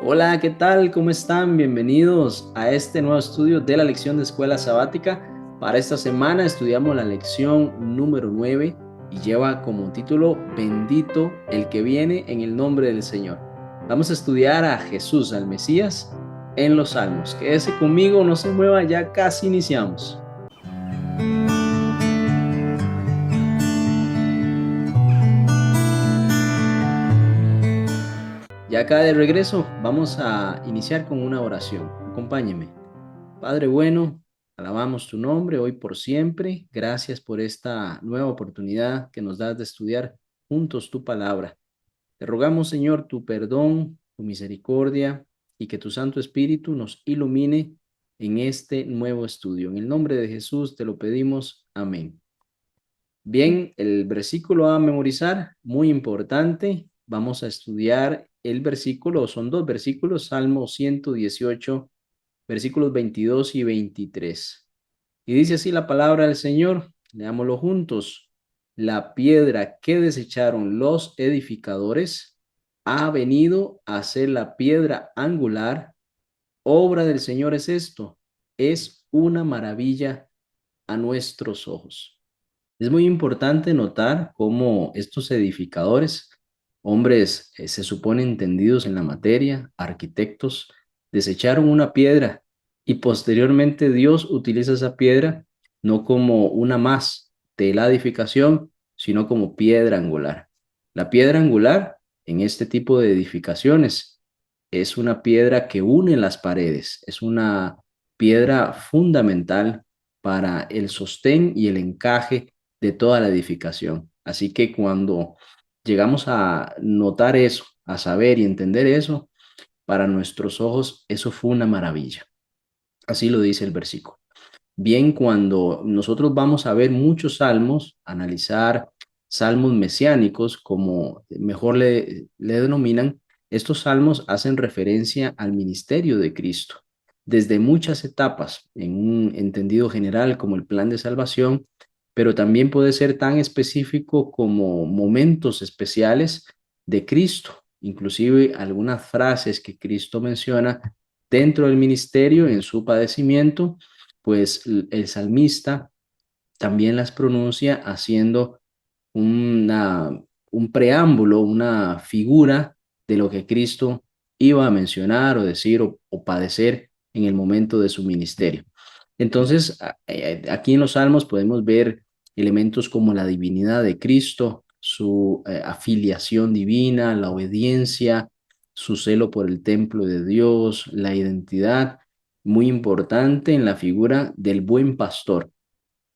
Hola, ¿qué tal? ¿Cómo están? Bienvenidos a este nuevo estudio de la lección de escuela sabática. Para esta semana estudiamos la lección número 9 y lleva como título Bendito el que viene en el nombre del Señor. Vamos a estudiar a Jesús, al Mesías, en los Salmos. Quédese conmigo, no se mueva, ya casi iniciamos. Ya acá de regreso, vamos a iniciar con una oración. Acompáñeme. Padre bueno, alabamos tu nombre hoy por siempre. Gracias por esta nueva oportunidad que nos das de estudiar juntos tu palabra. Te rogamos, Señor, tu perdón, tu misericordia y que tu Santo Espíritu nos ilumine en este nuevo estudio. En el nombre de Jesús te lo pedimos. Amén. Bien, el versículo a memorizar, muy importante. Vamos a estudiar el versículo, son dos versículos, Salmo 118, versículos 22 y 23. Y dice así la palabra del Señor, leámoslo juntos. La piedra que desecharon los edificadores ha venido a ser la piedra angular. Obra del Señor es esto, es una maravilla a nuestros ojos. Es muy importante notar cómo estos edificadores, hombres se supone entendidos en la materia, arquitectos, desecharon una piedra y posteriormente Dios utiliza esa piedra no como una más de la edificación, sino como piedra angular. La piedra angular en este tipo de edificaciones es una piedra que une las paredes, es una piedra fundamental para el sostén y el encaje de toda la edificación. Así que cuando llegamos a notar eso, a saber y entender eso, para nuestros ojos eso fue una maravilla. Así lo dice el versículo. Bien, cuando nosotros vamos a ver muchos salmos, analizar salmos mesiánicos, como mejor le denominan, estos salmos hacen referencia al ministerio de Cristo, desde muchas etapas, en un entendido general como el plan de salvación, pero también puede ser tan específico como momentos especiales de Cristo, inclusive algunas frases que Cristo menciona dentro del ministerio en su padecimiento, pues el salmista también las pronuncia haciendo una, un preámbulo, una figura de lo que Cristo iba a mencionar o decir o padecer en el momento de su ministerio. Entonces, aquí en los Salmos podemos ver elementos como la divinidad de Cristo, su afiliación divina, la obediencia, su celo por el templo de Dios, la identidad, muy importante en la figura del buen pastor,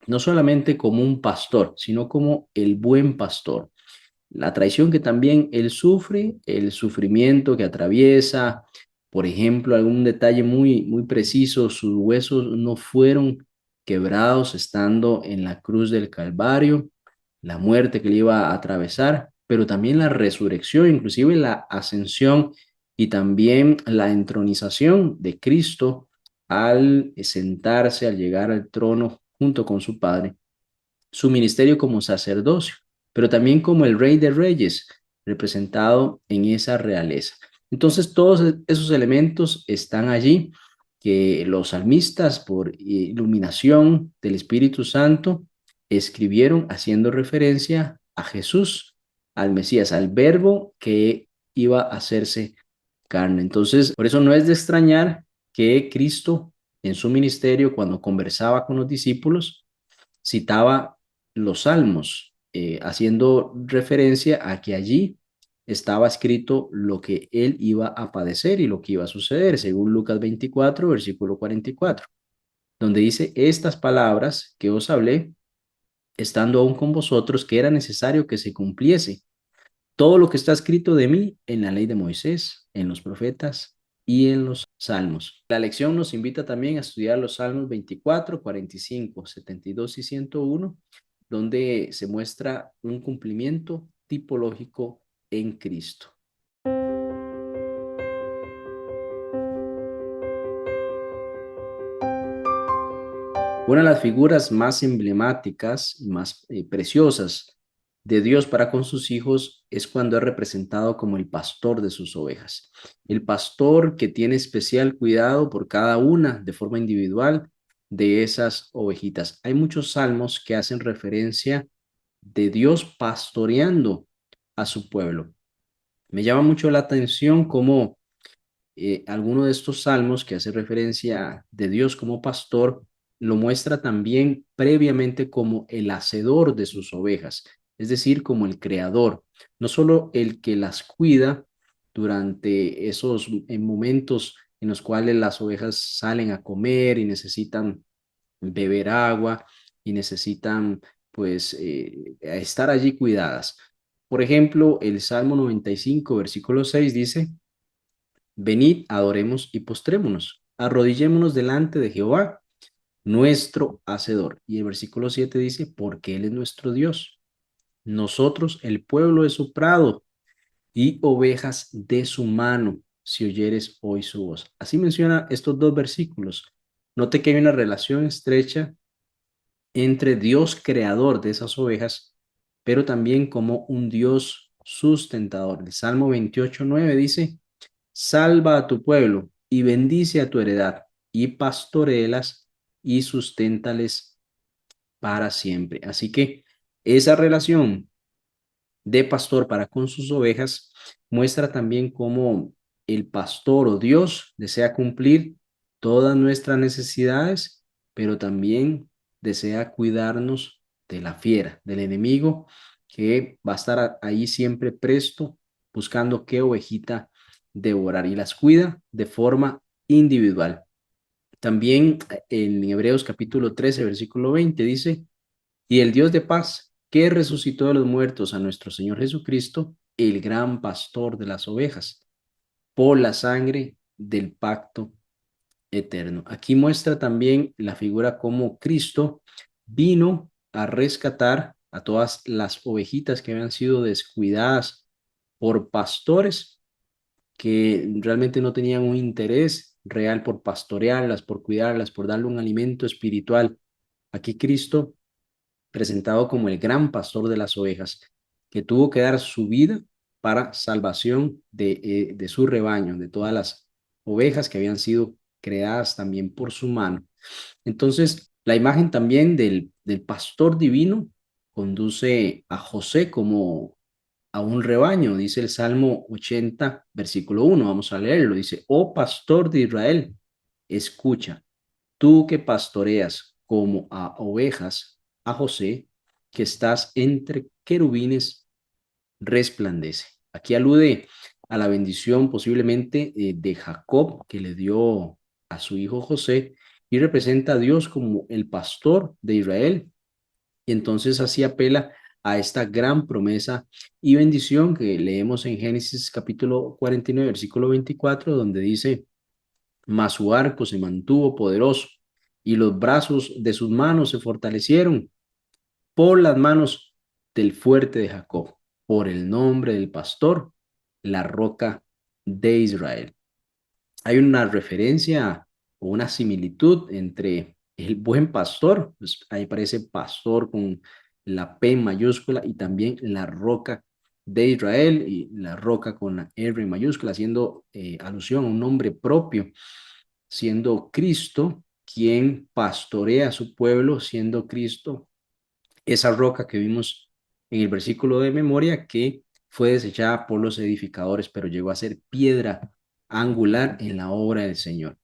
no solamente como un pastor, sino como el buen pastor. La traición que también él sufre, el sufrimiento que atraviesa, por ejemplo, algún detalle muy preciso, sus huesos no fueron quebrados estando en la cruz del Calvario, la muerte que le iba a atravesar, pero también la resurrección, inclusive la ascensión y también la entronización de Cristo al sentarse, al llegar al trono junto con su Padre, su ministerio como sacerdocio, pero también como el Rey de Reyes, representado en esa realeza. Entonces, todos esos elementos están allí que los salmistas, por iluminación del Espíritu Santo, escribieron haciendo referencia a Jesús, al Mesías, al verbo que iba a hacerse carne. Entonces, por eso no es de extrañar que Cristo en su ministerio, cuando conversaba con los discípulos, citaba los salmos, haciendo referencia a que allí estaba escrito lo que él iba a padecer y lo que iba a suceder, según Lucas 24, versículo 44, donde dice estas palabras que os hablé, estando aún con vosotros, que era necesario que se cumpliese todo lo que está escrito de mí en la ley de Moisés, en los profetas y en los salmos. La lección nos invita también a estudiar los salmos 24, 45, 72 y 101, donde se muestra un cumplimiento tipológico en Cristo. Una de las figuras más emblemáticas y más preciosas de Dios para con sus hijos es cuando es representado como el pastor de sus ovejas. El pastor que tiene especial cuidado por cada una de forma individual de esas ovejitas. Hay muchos salmos que hacen referencia de Dios pastoreando a su pueblo. Me llama mucho la atención cómo alguno de estos salmos que hace referencia de Dios como pastor, lo muestra también previamente como el hacedor de sus ovejas, es decir, como el creador, no solo el que las cuida durante esos momentos en los cuales las ovejas salen a comer y necesitan beber agua y necesitan pues estar allí cuidadas. Por ejemplo, el Salmo 95, versículo 6 dice, venid, adoremos y postrémonos, arrodillémonos delante de Jehová, nuestro Hacedor. Y el versículo 7 dice, porque Él es nuestro Dios, nosotros el pueblo de su prado y ovejas de su mano, si oyeres hoy su voz. Así menciona estos dos versículos. Note que hay una relación estrecha entre Dios creador de esas ovejas, pero también como un Dios sustentador. El Salmo 28:9 dice, salva a tu pueblo y bendice a tu heredad y pastorelas y susténtales para siempre. Así que esa relación de pastor para con sus ovejas muestra también cómo el pastor o Dios desea cumplir todas nuestras necesidades, pero también desea cuidarnos de la fiera, del enemigo que va a estar ahí siempre presto buscando qué ovejita devorar y las cuida de forma individual. También en Hebreos capítulo 13, versículo 20 dice, y el Dios de paz, que resucitó de los muertos a nuestro Señor Jesucristo, el gran pastor de las ovejas, por la sangre del pacto eterno. Aquí muestra también la figura como Cristo vino a rescatar a todas las ovejitas que habían sido descuidadas por pastores que realmente no tenían un interés real por pastorearlas, por cuidarlas, por darle un alimento espiritual. Aquí Cristo presentado como el gran pastor de las ovejas, que tuvo que dar su vida para salvación de su rebaño, de todas las ovejas que habían sido creadas también por su mano. Entonces, la imagen también del pastor divino conduce a José como a un rebaño, dice el Salmo 80, versículo 1, vamos a leerlo, dice, oh pastor de Israel, escucha, tú que pastoreas como a ovejas a José, que estás entre querubines, resplandece. Aquí alude a la bendición posiblemente de Jacob que le dio a su hijo José y representa a Dios como el pastor de Israel. Y entonces así apela a esta gran promesa y bendición que leemos en Génesis capítulo 49, versículo 24, donde dice, mas su arco se mantuvo poderoso y los brazos de sus manos se fortalecieron por las manos del fuerte de Jacob, por el nombre del pastor, la roca de Israel. Hay una referencia o una similitud entre el buen pastor, pues ahí aparece pastor con la P mayúscula y también la roca de Israel y la roca con la R mayúscula, haciendo alusión a un nombre propio, siendo Cristo quien pastorea a su pueblo, siendo Cristo esa roca que vimos en el versículo de memoria que fue desechada por los edificadores, pero llegó a ser piedra angular en la obra del Señor.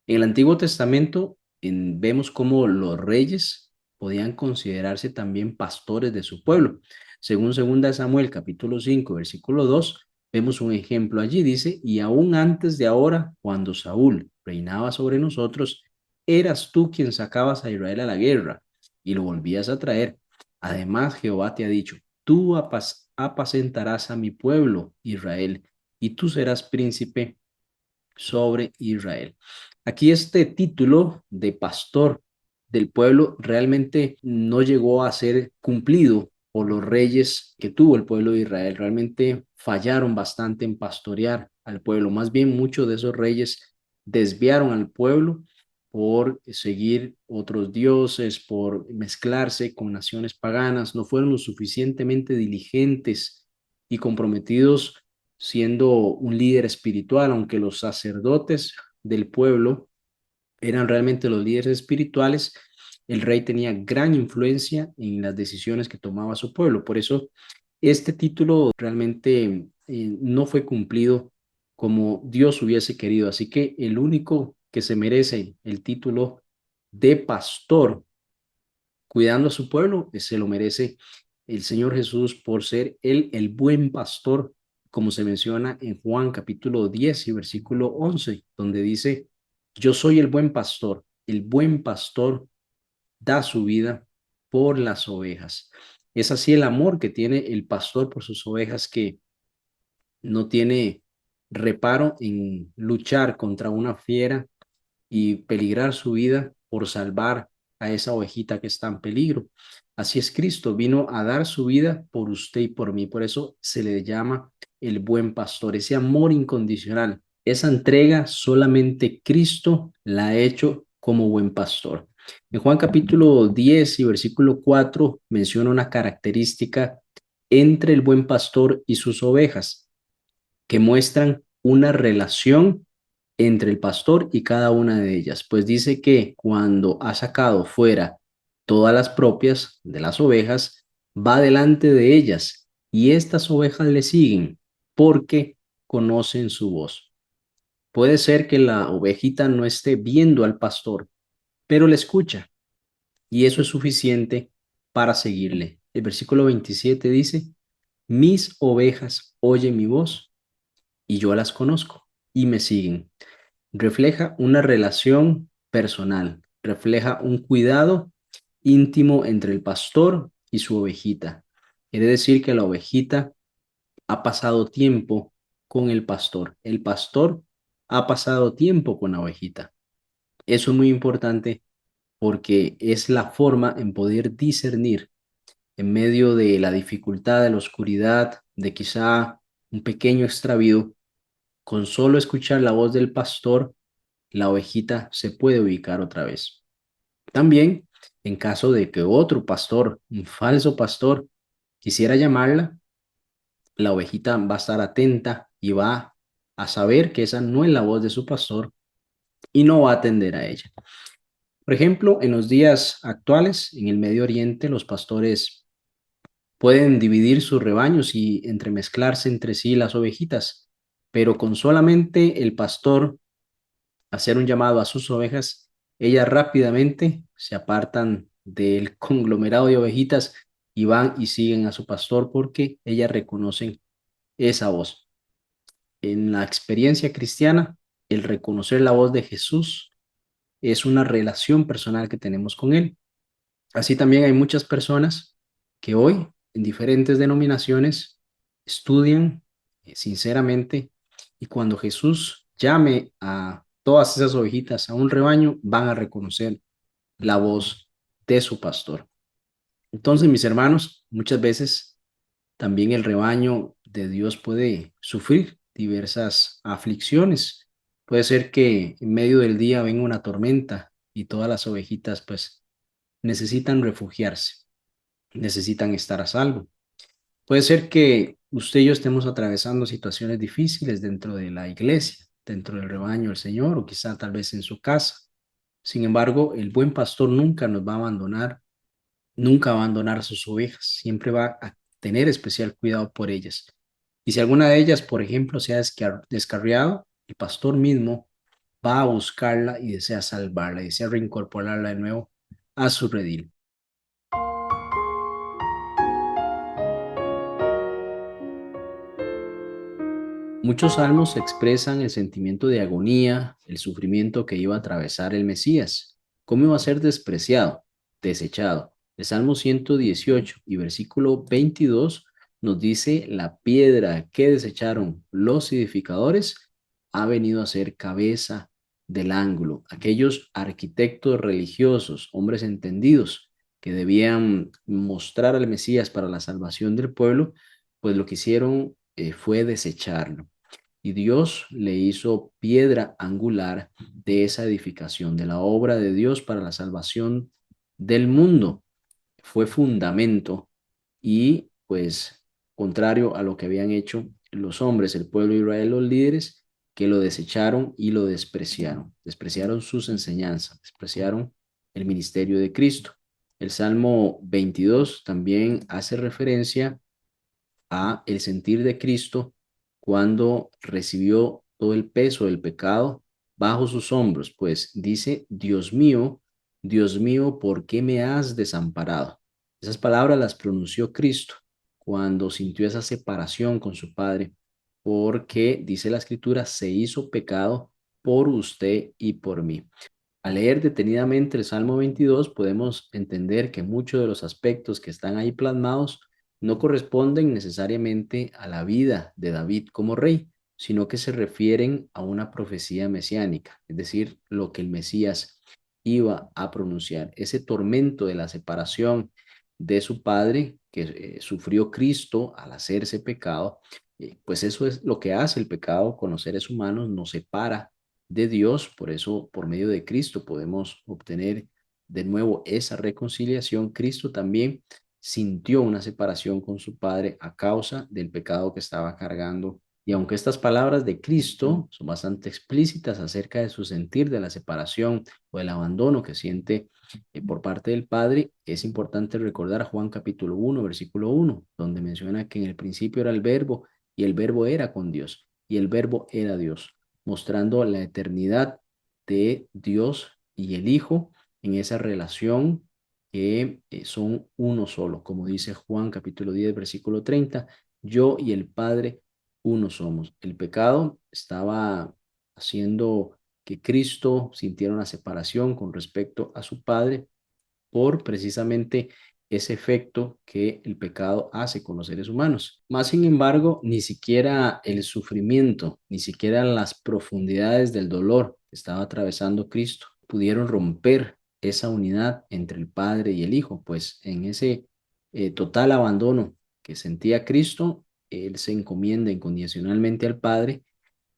En el Antiguo Testamento vemos cómo los reyes podían considerarse también pastores de su pueblo. Según 2 Samuel capítulo 5 versículo 2, vemos un ejemplo allí, dice, y aún antes de ahora, cuando Saúl reinaba sobre nosotros, eras tú quien sacabas a Israel a la guerra y lo volvías a traer. Además, Jehová te ha dicho, tú apacentarás a mi pueblo, Israel, y tú serás príncipe sobre Israel. Aquí este título de pastor del pueblo realmente no llegó a ser cumplido por los reyes que tuvo el pueblo de Israel. Realmente fallaron bastante en pastorear al pueblo. Más bien muchos de esos reyes desviaron al pueblo por seguir otros dioses, por mezclarse con naciones paganas, no fueron lo suficientemente diligentes y comprometidos siendo un líder espiritual, aunque los sacerdotes del pueblo eran realmente los líderes espirituales. El rey tenía gran influencia en las decisiones que tomaba su pueblo. Por eso este título realmente no fue cumplido como Dios hubiese querido. Así que el único que se merece el título de pastor cuidando a su pueblo, se lo merece el Señor Jesús por ser él el buen pastor, como se menciona en Juan capítulo 10 y versículo 11, donde dice, yo soy el buen pastor da su vida por las ovejas. Es así el amor que tiene el pastor por sus ovejas, que no tiene reparo en luchar contra una fiera y peligrar su vida por salvar a esa ovejita que está en peligro. Así es Cristo, vino a dar su vida por usted y por mí. Por eso se le llama el buen pastor, ese amor incondicional. Esa entrega solamente Cristo la ha hecho como buen pastor. En Juan capítulo 10 y versículo 4 menciona una característica entre el buen pastor y sus ovejas que muestran una relación entre el pastor y cada una de ellas, pues dice que cuando ha sacado fuera todas las propias de las ovejas, va delante de ellas y estas ovejas le siguen porque conocen su voz. Puede ser que la ovejita no esté viendo al pastor, pero le escucha y eso es suficiente para seguirle. El versículo 27 dice, mis ovejas oyen mi voz y yo las conozco y me siguen. Refleja una relación personal, refleja un cuidado íntimo entre el pastor y su ovejita. Quiere decir que la ovejita ha pasado tiempo con el pastor ha pasado tiempo con la ovejita. Eso es muy importante porque es la forma en poder discernir en medio de la dificultad, de la oscuridad, de quizá un pequeño extravío. Con solo escuchar la voz del pastor, la ovejita se puede ubicar otra vez. También, en caso de que otro pastor, un falso pastor, quisiera llamarla, la ovejita va a estar atenta y va a saber que esa no es la voz de su pastor y no va a atender a ella. Por ejemplo, en los días actuales, en el Medio Oriente, los pastores pueden dividir sus rebaños y entremezclarse entre sí las ovejitas, pero con solamente el pastor hacer un llamado a sus ovejas, ellas rápidamente se apartan del conglomerado de ovejitas y van y siguen a su pastor porque ellas reconocen esa voz. En la experiencia cristiana, el reconocer la voz de Jesús es una relación personal que tenemos con Él. Así también hay muchas personas que hoy en diferentes denominaciones estudian sinceramente y cuando Jesús llame a todas esas ovejitas a un rebaño, van a reconocer la voz de su pastor. Entonces, mis hermanos, muchas veces también el rebaño de Dios puede sufrir diversas aflicciones. Puede ser que en medio del día venga una tormenta y todas las ovejitas pues necesitan refugiarse, necesitan estar a salvo. Puede ser que usted y yo estemos atravesando situaciones difíciles dentro de la iglesia, dentro del rebaño del Señor o quizá tal vez en su casa. Sin embargo, el buen pastor nunca nos va a abandonar, nunca va a abandonar a sus ovejas, siempre va a tener especial cuidado por ellas. Y si alguna de ellas, por ejemplo, se ha descarriado, el pastor mismo va a buscarla y desea salvarla, y desea reincorporarla de nuevo a su redil. Muchos salmos expresan el sentimiento de agonía, el sufrimiento que iba a atravesar el Mesías. ¿Cómo iba a ser despreciado, desechado? El Salmo 118 y versículo 22 nos dice, la piedra que desecharon los edificadores ha venido a ser cabeza del ángulo. Aquellos arquitectos religiosos, hombres entendidos, que debían mostrar al Mesías para la salvación del pueblo, pues lo que hicieron fue desecharlo y Dios le hizo piedra angular de esa edificación, de la obra de Dios para la salvación del mundo. Fue fundamento y pues contrario a lo que habían hecho los hombres, el pueblo de Israel, los líderes, que lo desecharon y lo despreciaron. Despreciaron sus enseñanzas, despreciaron el ministerio de Cristo. El Salmo 22 también hace referencia a el sentir de Cristo cuando recibió todo el peso del pecado bajo sus hombros, pues dice, Dios mío, ¿por qué me has desamparado? Esas palabras las pronunció Cristo cuando sintió esa separación con su Padre, porque, dice la Escritura, se hizo pecado por usted y por mí. Al leer detenidamente el Salmo 22, podemos entender que muchos de los aspectos que están ahí plasmados no corresponden necesariamente a la vida de David como rey, sino que se refieren a una profecía mesiánica, es decir, lo que el Mesías iba a pronunciar. Ese tormento de la separación de su padre que sufrió Cristo al hacerse pecado, pues eso es lo que hace el pecado con los seres humanos, nos separa de Dios. Por eso, por medio de Cristo, podemos obtener de nuevo esa reconciliación. Cristo también sintió una separación con su Padre a causa del pecado que estaba cargando. Y aunque estas palabras de Cristo son bastante explícitas acerca de su sentir de la separación o el abandono que siente por parte del Padre, es importante recordar Juan capítulo 1, versículo 1, donde menciona que en el principio era el Verbo y el Verbo era con Dios y el Verbo era Dios, mostrando la eternidad de Dios y el Hijo en esa relación que son uno solo, como dice Juan capítulo 10, versículo 30, yo y el Padre uno somos. El pecado estaba haciendo que Cristo sintiera una separación con respecto a su Padre por precisamente ese efecto que el pecado hace con los seres humanos. Más sin embargo, ni siquiera el sufrimiento, ni siquiera las profundidades del dolor que estaba atravesando Cristo pudieron romper esa unidad entre el Padre y el Hijo, pues en ese total abandono que sentía Cristo, Él se encomienda incondicionalmente al Padre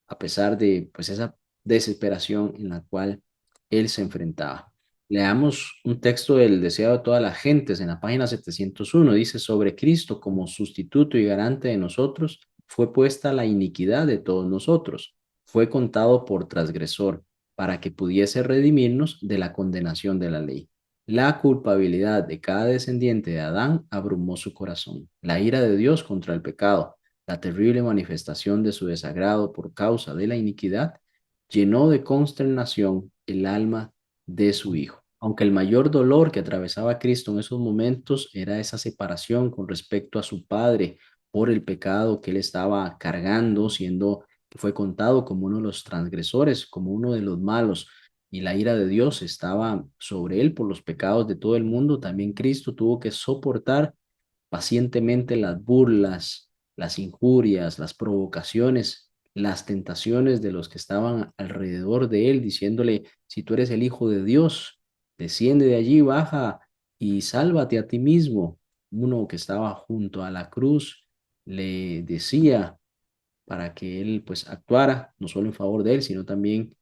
a pesar de pues esa desesperación en la cual él se enfrentaba. Leamos un texto del Deseo de todas las gentes en la página 701. Dice, sobre Cristo como sustituto y garante de nosotros, fue puesta la iniquidad de todos nosotros, fue contado por transgresor, para que pudiese redimirnos de la condenación de la ley. La culpabilidad de cada descendiente de Adán abrumó su corazón. La ira de Dios contra el pecado, la terrible manifestación de su desagrado por causa de la iniquidad, llenó de consternación el alma de su Hijo. Aunque el mayor dolor que atravesaba Cristo en esos momentos era esa separación con respecto a su Padre por el pecado que él estaba cargando, siendo que fue contado como uno de los transgresores, como uno de los malos, y la ira de Dios estaba sobre él por los pecados de todo el mundo, también Cristo tuvo que soportar pacientemente las burlas, las injurias, las provocaciones, las tentaciones de los que estaban alrededor de él, diciéndole, si tú eres el Hijo de Dios, desciende de allí, baja y sálvate a ti mismo. Uno que estaba junto a la cruz le decía para que él pues actuara no solo en favor de él, sino también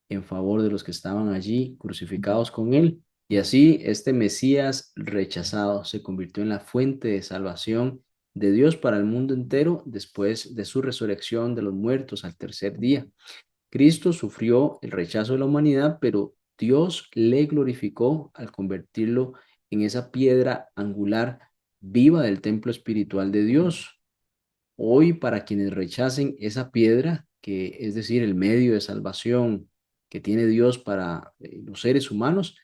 en favor de los que estaban allí crucificados con él. Y así este Mesías rechazado se convirtió en la fuente de salvación de Dios para el mundo entero después de su resurrección de los muertos al tercer día. Cristo sufrió el rechazo de la humanidad, pero Dios le glorificó al convertirlo en esa piedra angular viva del templo espiritual de Dios. Hoy, para quienes rechacen esa piedra, que es decir, el medio de salvación que tiene Dios para los seres humanos,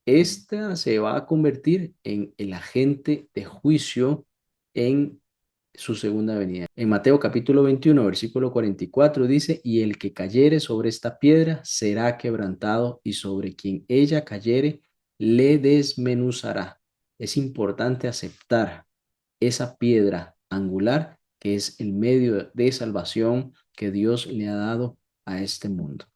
esta se va a convertir en el agente de juicio en su segunda venida. En Mateo capítulo 21, versículo 44 dice, y el que cayere sobre esta piedra será quebrantado, y sobre quien ella cayere le desmenuzará. Es importante aceptar esa piedra angular que es el medio de salvación que Dios le ha dado a este mundo.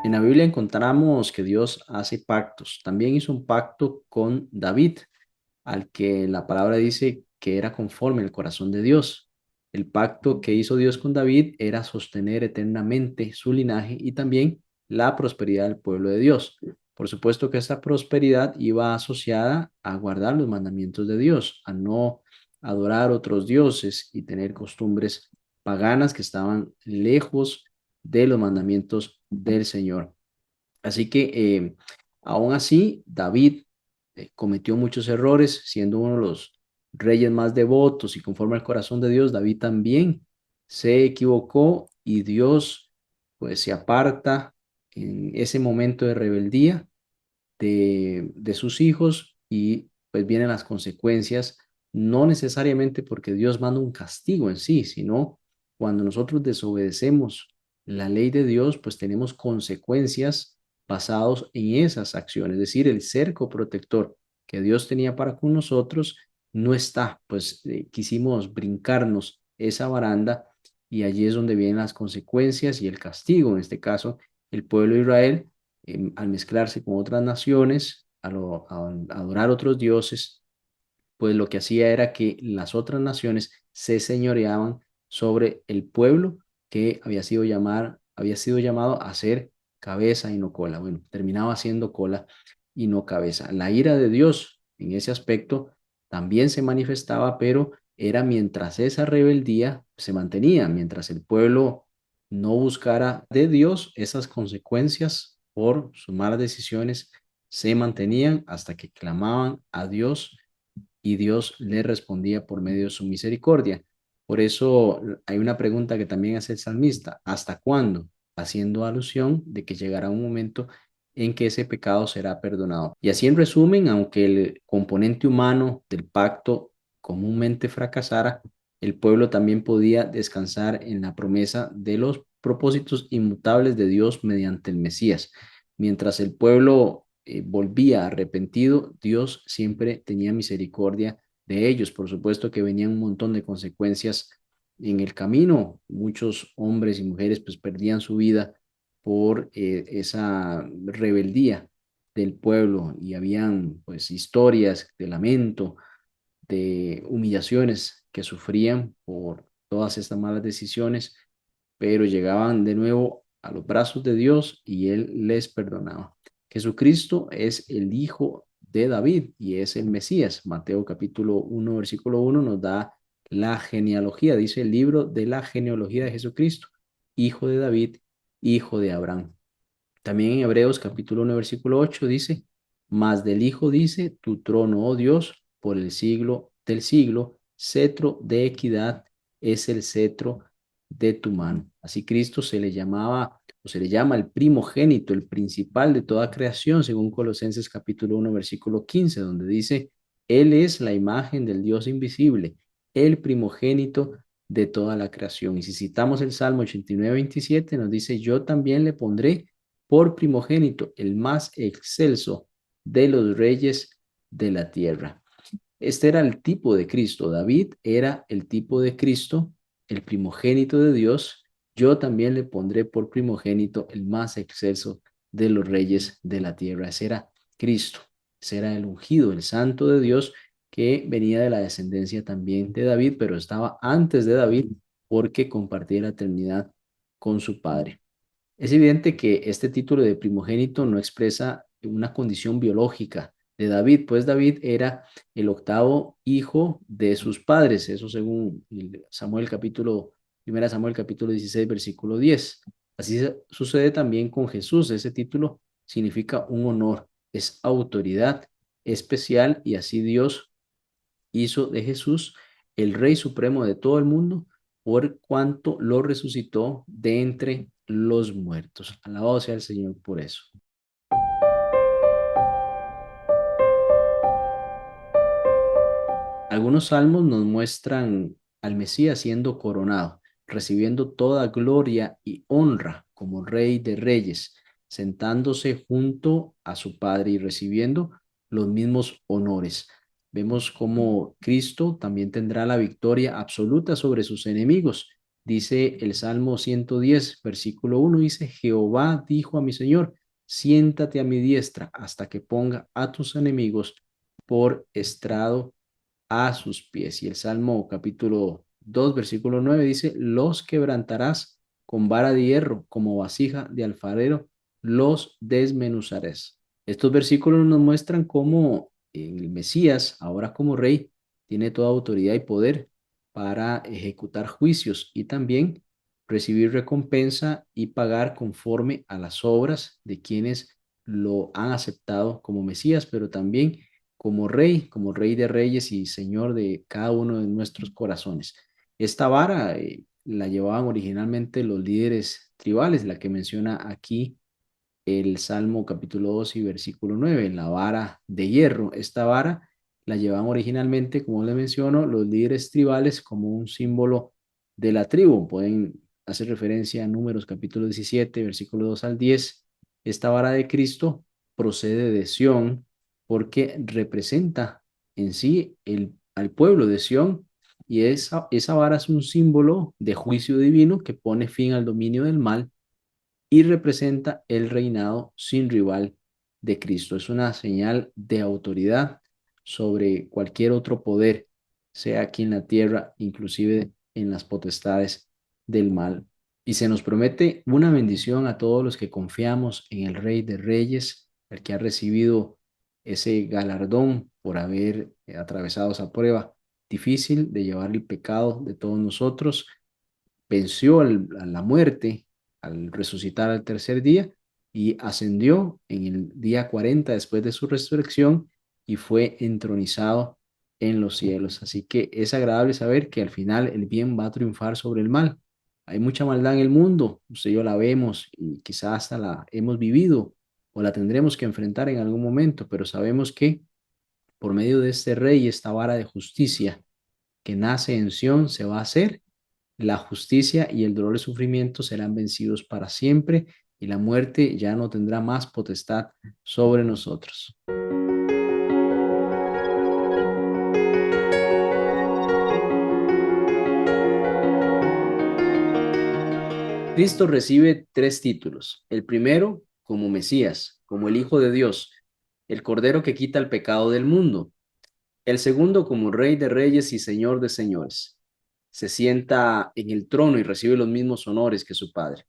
En la Biblia encontramos que Dios hace pactos. También hizo un pacto con David, al que la palabra dice que era conforme al corazón de Dios. El pacto que hizo Dios con David era sostener eternamente su linaje y también la prosperidad del pueblo de Dios. Por supuesto que esta prosperidad iba asociada a guardar los mandamientos de Dios, a no adorar otros dioses y tener costumbres paganas que estaban lejos de los mandamientos del Señor. Así que aún así, David cometió muchos errores, siendo uno de los reyes más devotos y conforme al corazón de Dios. David también se equivocó y Dios pues se aparta en ese momento de rebeldía de sus hijos y pues vienen las consecuencias, no necesariamente porque Dios manda un castigo en sí, sino cuando nosotros desobedecemos la ley de Dios, pues tenemos consecuencias basados en esas acciones, es decir, el cerco protector que Dios tenía para con nosotros no está, pues quisimos brincarnos esa baranda y allí es donde vienen las consecuencias y el castigo, en este caso, el pueblo de Israel al mezclarse con otras naciones, a adorar otros dioses, pues lo que hacía era que las otras naciones se señoreaban sobre el pueblo que había sido llamado a ser cabeza y no cola. Bueno, terminaba siendo cola y no cabeza. La ira de Dios en ese aspecto también se manifestaba, pero era mientras esa rebeldía se mantenía, mientras el pueblo no buscara de Dios, esas consecuencias por sus malas decisiones se mantenían hasta que clamaban a Dios y Dios le respondía por medio de su misericordia. Por eso hay una pregunta que también hace el salmista, ¿hasta cuándo? Haciendo alusión de que llegará un momento en que ese pecado será perdonado. Y así en resumen, aunque el componente humano del pacto comúnmente fracasara, el pueblo también podía descansar en la promesa de los propósitos inmutables de Dios mediante el Mesías. Mientras el pueblo volvía arrepentido, Dios siempre tenía misericordia de ellos. Por supuesto que venían un montón de consecuencias en el camino. Muchos hombres y mujeres pues perdían su vida por esa rebeldía del pueblo y habían pues historias de lamento, de humillaciones que sufrían por todas estas malas decisiones, pero llegaban de nuevo a los brazos de Dios y Él les perdonaba. Jesucristo es el Hijo de David y es el Mesías. Mateo capítulo 1, versículo 1 nos da la genealogía, dice el libro de la genealogía de Jesucristo, Hijo de David, Hijo de Abraham. También en Hebreos capítulo 1, versículo 8 dice, mas del Hijo dice, tu trono, oh Dios, por el siglo del siglo, cetro de equidad es el cetro de tu mano. Así Cristo se le llamaba o se le llama el primogénito, el principal de toda creación, según Colosenses capítulo 1, versículo 15, donde dice, Él es la imagen del Dios invisible, el primogénito de toda la creación. Y si citamos el Salmo 89, 27, nos dice, yo también le pondré por primogénito, el más excelso de los reyes de la tierra. Este era el tipo de Cristo. David era el tipo de Cristo, el primogénito de Dios. Yo también le pondré por primogénito el más excelso de los reyes de la tierra. Ese era Cristo. Ese era el ungido, el santo de Dios que venía de la descendencia también de David, pero estaba antes de David porque compartía la eternidad con su padre. Es evidente que este título de primogénito no expresa una condición biológica de David, pues David era el octavo hijo de sus padres, eso según Samuel capítulo, 1 Samuel capítulo 16, versículo 10. Así sucede también con Jesús, ese título significa un honor, es autoridad especial y así Dios hizo de Jesús el Rey Supremo de todo el mundo, por cuanto lo resucitó de entre los muertos. Alabado sea el Señor por eso. Algunos salmos nos muestran al Mesías siendo coronado, recibiendo toda gloria y honra como Rey de Reyes, sentándose junto a su Padre y recibiendo los mismos honores. Vemos cómo Cristo también tendrá la victoria absoluta sobre sus enemigos. Dice el Salmo 110, versículo 1, dice, Jehová dijo a mi Señor, siéntate a mi diestra hasta que ponga a tus enemigos por estrado a sus pies. Y el Salmo capítulo 2 versículo 9 dice, los quebrantarás con vara de hierro, como vasija de alfarero, los desmenuzarás. Estos versículos nos muestran cómo el Mesías, ahora como rey, tiene toda autoridad y poder para ejecutar juicios y también recibir recompensa y pagar conforme a las obras de quienes lo han aceptado como Mesías, pero también como rey de reyes y señor de cada uno de nuestros corazones. Esta vara la llevaban originalmente los líderes tribales, la que menciona aquí el Salmo capítulo 2 y versículo 9, la vara de hierro. Esta vara la llevaban originalmente, como les menciono, los líderes tribales como un símbolo de la tribu. Pueden hacer referencia a Números capítulo 17, versículo 2 al 10. Esta vara de Cristo procede de Sión porque representa en sí al pueblo de Sión y esa vara es un símbolo de juicio divino que pone fin al dominio del mal y representa el reinado sin rival de Cristo. Es una señal de autoridad sobre cualquier otro poder, sea aquí en la tierra, inclusive en las potestades del mal. Y se nos promete una bendición a todos los que confiamos en el Rey de Reyes, el que ha recibido ese galardón por haber atravesado esa prueba difícil de llevar el pecado de todos nosotros, venció a la muerte al resucitar al tercer día y ascendió en el día 40 después de su resurrección y fue entronizado en los cielos. Así que es agradable saber que al final el bien va a triunfar sobre el mal. Hay mucha maldad en el mundo, usted y yo la vemos y quizás hasta la hemos vivido o la tendremos que enfrentar en algún momento, pero sabemos que por medio de este rey, esta vara de justicia que nace en Sión, se va a hacer la justicia y el dolor y sufrimiento serán vencidos para siempre y la muerte ya no tendrá más potestad sobre nosotros. Cristo recibe tres títulos. El primero, como Mesías, como el Hijo de Dios, el Cordero que quita el pecado del mundo. El segundo, como Rey de Reyes y Señor de Señores. Se sienta en el trono y recibe los mismos honores que su Padre.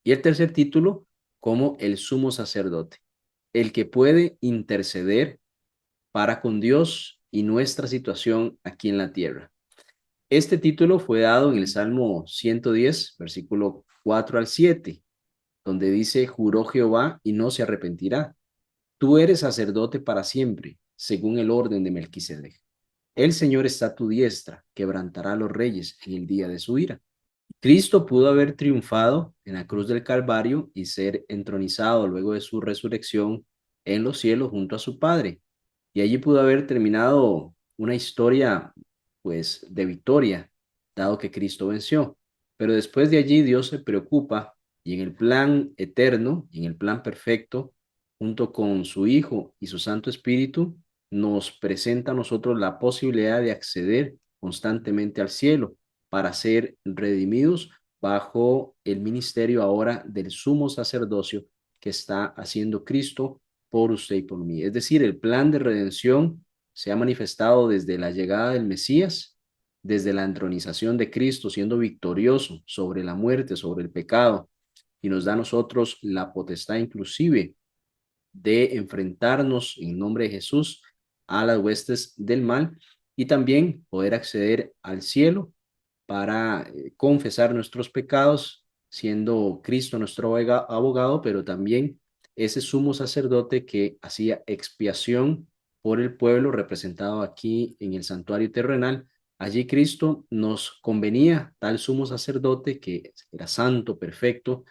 Y el tercer título, como el Sumo Sacerdote, el que puede interceder para con Dios y nuestra situación aquí en la tierra. Este título fue dado en el Salmo 110, versículo 4 al 7, donde dice, juró Jehová y no se arrepentirá. Tú eres sacerdote para siempre, según el orden de Melquisedec. El Señor está a tu diestra, quebrantará a los reyes en el día de su ira. Cristo pudo haber triunfado en la cruz del Calvario y ser entronizado luego de su resurrección en los cielos junto a su Padre. Y allí pudo haber terminado una historia, pues, de victoria, dado que Cristo venció. Pero después de allí Dios se preocupa y en el plan eterno y en el plan perfecto, junto con su Hijo y su Santo Espíritu, nos presenta a nosotros la posibilidad de acceder constantemente al cielo para ser redimidos bajo el ministerio ahora del sumo sacerdocio que está haciendo Cristo por usted y por mí. Es decir, el plan de redención se ha manifestado desde la llegada del Mesías, desde la entronización de Cristo, siendo victorioso sobre la muerte, sobre el pecado, y nos da a nosotros la potestad inclusive de enfrentarnos en nombre de Jesús a las huestes del mal y también poder acceder al cielo para confesar nuestros pecados, siendo Cristo nuestro abogado, pero también ese sumo sacerdote que hacía expiación por el pueblo representado aquí en el santuario terrenal. Allí Cristo nos convenía, tal sumo sacerdote que era santo, perfecto,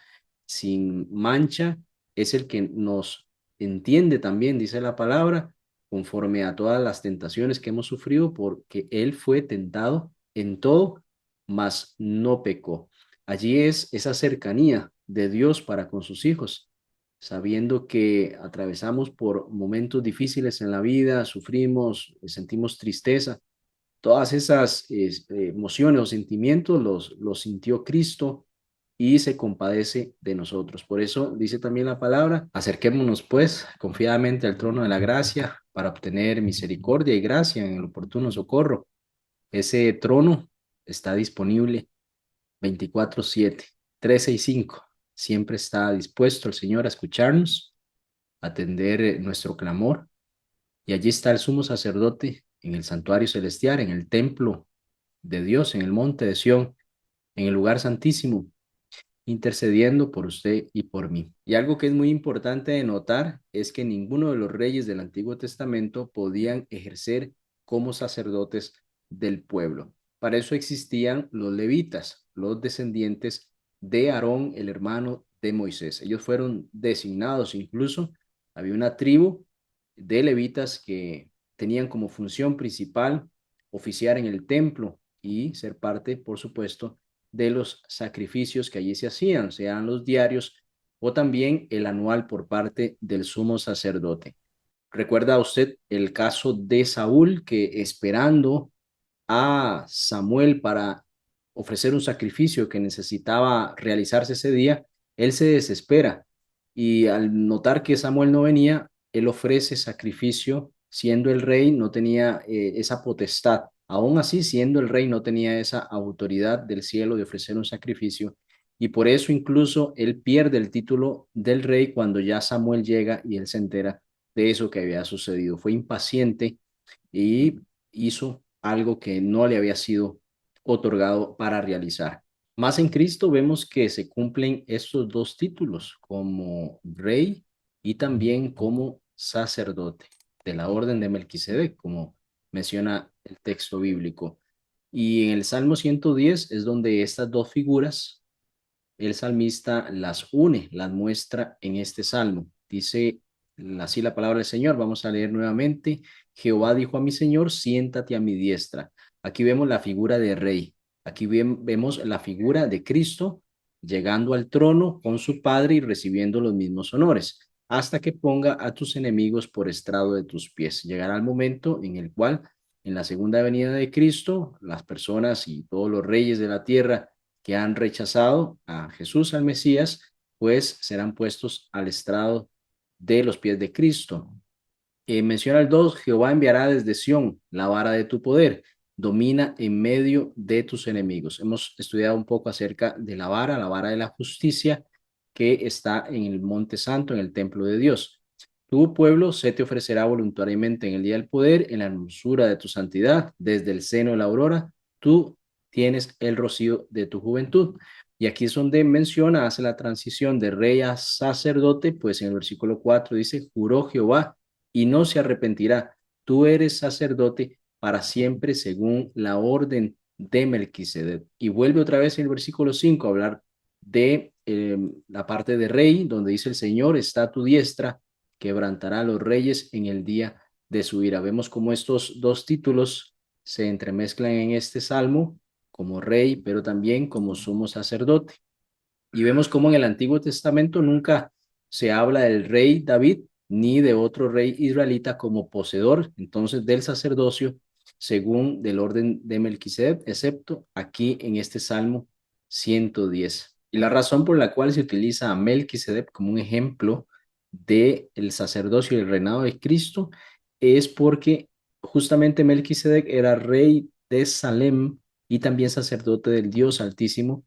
sin mancha, es el que nos entiende también, dice la palabra, conforme a todas las tentaciones que hemos sufrido, porque Él fue tentado en todo, mas no pecó. Allí es esa cercanía de Dios para con sus hijos, sabiendo que atravesamos por momentos difíciles en la vida, sufrimos, sentimos tristeza. Todas esas emociones o sentimientos los sintió Cristo y se compadece de nosotros. Por eso dice también la palabra, acerquémonos pues confiadamente al trono de la gracia para obtener misericordia y gracia en el oportuno socorro. Ese trono está disponible 24/7, 365. Siempre está dispuesto el Señor a escucharnos atender nuestro clamor. Y allí está el sumo sacerdote en el santuario celestial, en el templo de Dios, en el monte de Sión, en el lugar santísimo, intercediendo por usted y por mí. Y algo que es muy importante de notar es que ninguno de los reyes del Antiguo Testamento podían ejercer como sacerdotes del pueblo. Para eso existían los levitas, los descendientes de Aarón, el hermano de Moisés. Ellos fueron designados incluso. Había una tribu de levitas que tenían como función principal oficiar en el templo y ser parte, por supuesto, de los sacrificios que allí se hacían, sean los diarios o también el anual por parte del sumo sacerdote. ¿Recuerda usted el caso de Saúl que esperando a Samuel para ofrecer un sacrificio que necesitaba realizarse ese día, él se desespera y al notar que Samuel no venía, él ofrece sacrificio siendo el rey, no tenía esa potestad. Aún así, siendo el rey, no tenía esa autoridad del cielo de ofrecer un sacrificio y por eso incluso él pierde el título del rey cuando ya Samuel llega y él se entera de eso que había sucedido. Fue impaciente y hizo algo que no le había sido otorgado para realizar. Más en Cristo vemos que se cumplen estos dos títulos como rey y también como sacerdote de la orden de Melquisedec, como menciona el texto bíblico. Y en el Salmo 110 es donde estas dos figuras el salmista las une, las muestra en este salmo. Dice así la palabra del Señor. Vamos a leer nuevamente. Jehová dijo a mi Señor, siéntate a mi diestra. Aquí vemos la figura de rey. Aquí vemos la figura de Cristo llegando al trono con su Padre y recibiendo los mismos honores, hasta que ponga a tus enemigos por estrado de tus pies. Llegará el momento en el cual, en la segunda venida de Cristo, las personas y todos los reyes de la tierra que han rechazado a Jesús, al Mesías, pues serán puestos al estrado de los pies de Cristo. Menciona el 2, Jehová enviará desde Sión la vara de tu poder, domina en medio de tus enemigos. Hemos estudiado un poco acerca de la vara de la justicia que está en el Monte Santo, en el templo de Dios. Tu pueblo se te ofrecerá voluntariamente en el día del poder, en la hermosura de tu santidad, desde el seno de la aurora, tú tienes el rocío de tu juventud. Y aquí es donde menciona, hace la transición de rey a sacerdote, pues en el versículo 4 dice, juró Jehová y no se arrepentirá. Tú eres sacerdote para siempre según la orden de Melquisedec. Y vuelve otra vez en el versículo 5 a hablar de la parte de rey, donde dice el Señor, está a tu diestra, quebrantará a los reyes en el día de su ira. Vemos cómo estos dos títulos se entremezclan en este salmo, como rey, pero también como sumo sacerdote. Y vemos cómo en el Antiguo Testamento nunca se habla del rey David ni de otro rey israelita como poseedor, entonces del sacerdocio, según del orden de Melquisedec, excepto aquí en este Salmo 110. Y la razón por la cual se utiliza a Melquisedec como un ejemplo del sacerdocio y el reinado de Cristo es porque justamente Melquisedec era rey de Salem y también sacerdote del Dios Altísimo.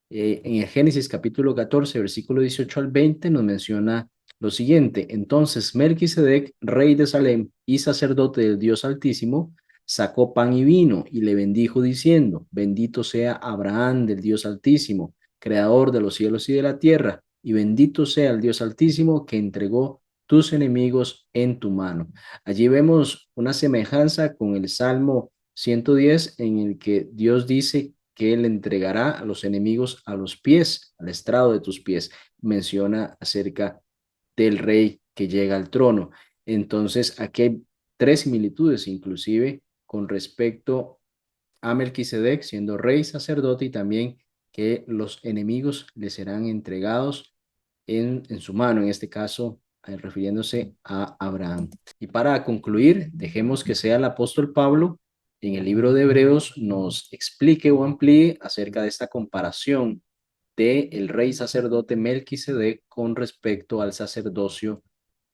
En el Génesis capítulo 14, versículo 18 al 20, nos menciona lo siguiente. Entonces Melquisedec, rey de Salem y sacerdote del Dios Altísimo, sacó pan y vino y le bendijo diciendo, bendito sea Abraham del Dios Altísimo, creador de los cielos y de la tierra, y bendito sea el Dios Altísimo que entregó tus enemigos en tu mano. Allí vemos una semejanza con el Salmo 110 en el que Dios dice que él entregará a los enemigos a los pies, al estrado de tus pies. Menciona acerca del rey que llega al trono. Entonces, aquí hay tres similitudes, inclusive con respecto a Melquisedec, siendo rey, sacerdote, y también que los enemigos le serán entregados en su mano, en este caso, refiriéndose a Abraham. Y para concluir, dejemos que sea el apóstol Pablo en el libro de Hebreos nos explique o amplíe acerca de esta comparación de el rey sacerdote Melquisedec con respecto al sacerdocio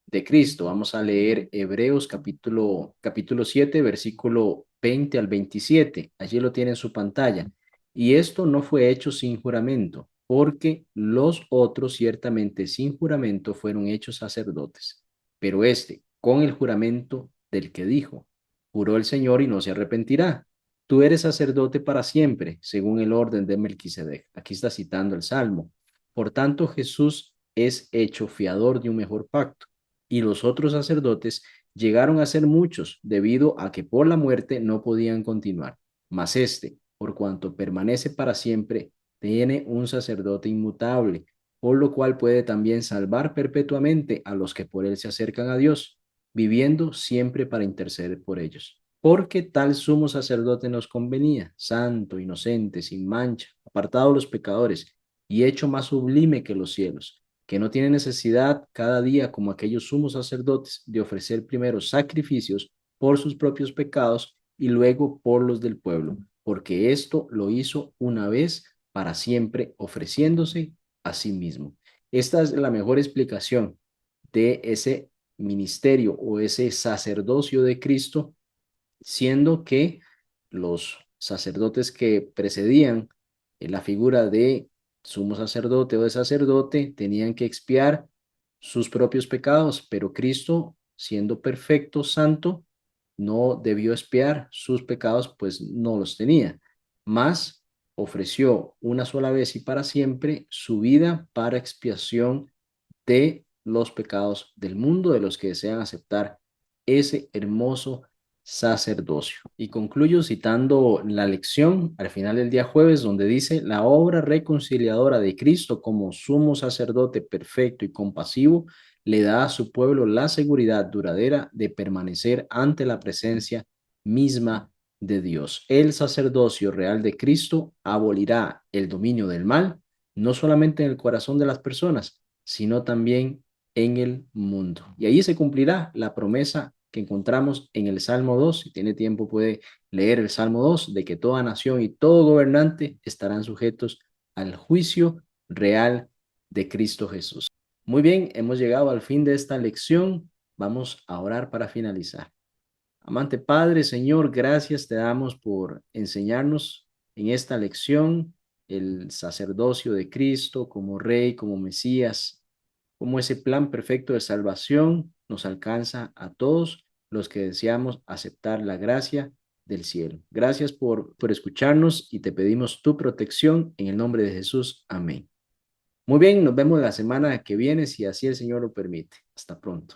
de Cristo. Vamos a leer Hebreos capítulo 7, versículo 20 al 27. Allí lo tiene en su pantalla. Y esto no fue hecho sin juramento, porque los otros ciertamente sin juramento fueron hechos sacerdotes. Pero este, con el juramento del que dijo, juró el Señor y no se arrepentirá. Tú eres sacerdote para siempre, según el orden de Melquisedec. Aquí está citando el Salmo. Por tanto, Jesús es hecho fiador de un mejor pacto, y los otros sacerdotes llegaron a ser muchos, debido a que por la muerte no podían continuar. Mas este, por cuanto permanece para siempre, tiene un sacerdote inmutable, por lo cual puede también salvar perpetuamente a los que por él se acercan a Dios, viviendo siempre para interceder por ellos. Porque tal sumo sacerdote nos convenía, santo, inocente, sin mancha, apartado de los pecadores y hecho más sublime que los cielos, que no tiene necesidad cada día, como aquellos sumos sacerdotes, de ofrecer primero sacrificios por sus propios pecados y luego por los del pueblo, porque esto lo hizo una vez para siempre, ofreciéndose a sí mismo. Esta es la mejor explicación de ese ministerio o ese sacerdocio de Cristo, siendo que los sacerdotes que precedían la figura de sumo sacerdote o de sacerdote tenían que expiar sus propios pecados, pero Cristo, siendo perfecto, santo, no debió expiar sus pecados, pues no los tenía, mas ofreció una sola vez y para siempre su vida para expiación de los pecados del mundo, de los que desean aceptar ese hermoso sacerdocio. Y concluyo citando la lección al final del día jueves, donde dice: la obra reconciliadora de Cristo como sumo sacerdote perfecto y compasivo le da a su pueblo la seguridad duradera de permanecer ante la presencia misma de Dios. El sacerdocio real de Cristo abolirá el dominio del mal, no solamente en el corazón de las personas, sino también en el mundo. Y ahí se cumplirá la promesa que encontramos en el Salmo 2. Si tiene tiempo puede leer el Salmo 2, de que toda nación y todo gobernante estarán sujetos al juicio real de Cristo Jesús. Muy bien, hemos llegado al fin de esta lección. Vamos a orar para finalizar. Amante Padre, Señor, gracias te damos por enseñarnos en esta lección el sacerdocio de Cristo como Rey, como Mesías, como ese plan perfecto de salvación nos alcanza a todos los que deseamos aceptar la gracia del cielo. Gracias por escucharnos y te pedimos tu protección en el nombre de Jesús. Amén. Muy bien, nos vemos la semana que viene si así el Señor lo permite. Hasta pronto.